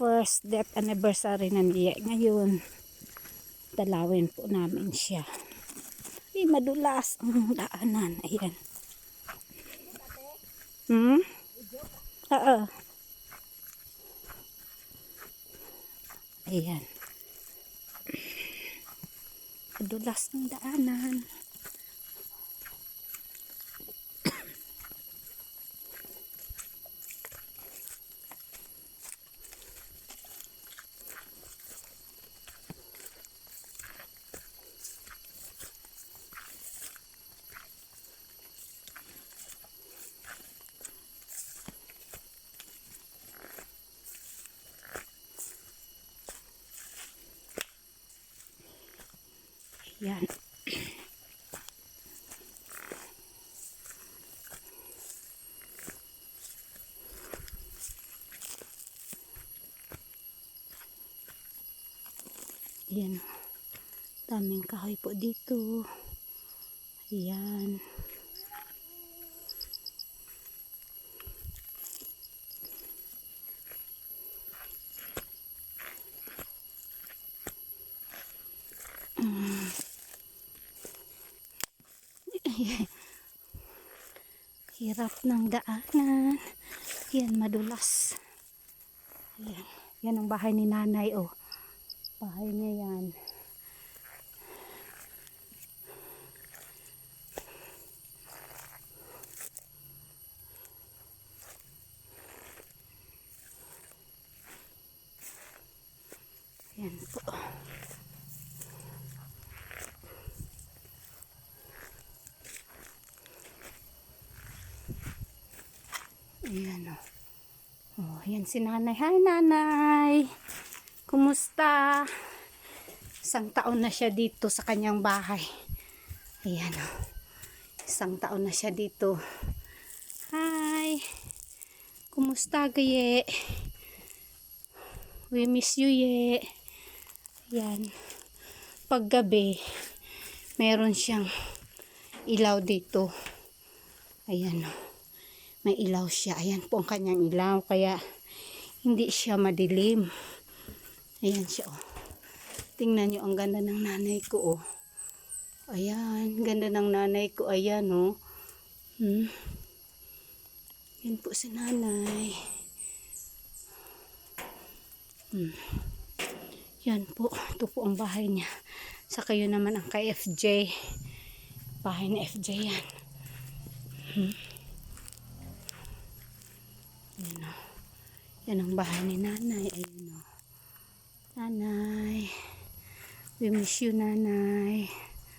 first death anniversary na niya. Ngayon, dalawin po namin siya. Ay, madulas ang daanan. Ayan. Oo. Ayan. Madulas ng daanan. Yan. Yan. Daming kahoy po dito. Ayan. Hirap ng daanan. Yan, madulas. Ayan. Yan ang bahay ni nanay, oh. Bahay niya yan. Yan po. Ayan, oh. Oh, yan si nanay. Hi, nanay. Kumusta? Isang taon na siya dito sa kanyang bahay. Ayan, oh. Isang taon na siya dito. Hi. Kumusta, gaye? We miss you, ye. Ayan. Paggabi, meron siyang ilaw dito. Ayan, oh. May ilaw siya. Ayan po ang kanyang ilaw. Kaya, hindi siya madilim. Ayan siya, oh. Tingnan nyo, ang ganda ng nanay ko, oh. Ayan, ganda ng nanay ko. Ayan, oh. Yan po si nanay. Yan po. Ito po ang bahay niya. Sa kayo naman ang kay FJ. Bahay ni FJ yan. Ayan, oh. Yan ang bahay ni nanay. Ayan, oh. Nanay. We miss you, nanay.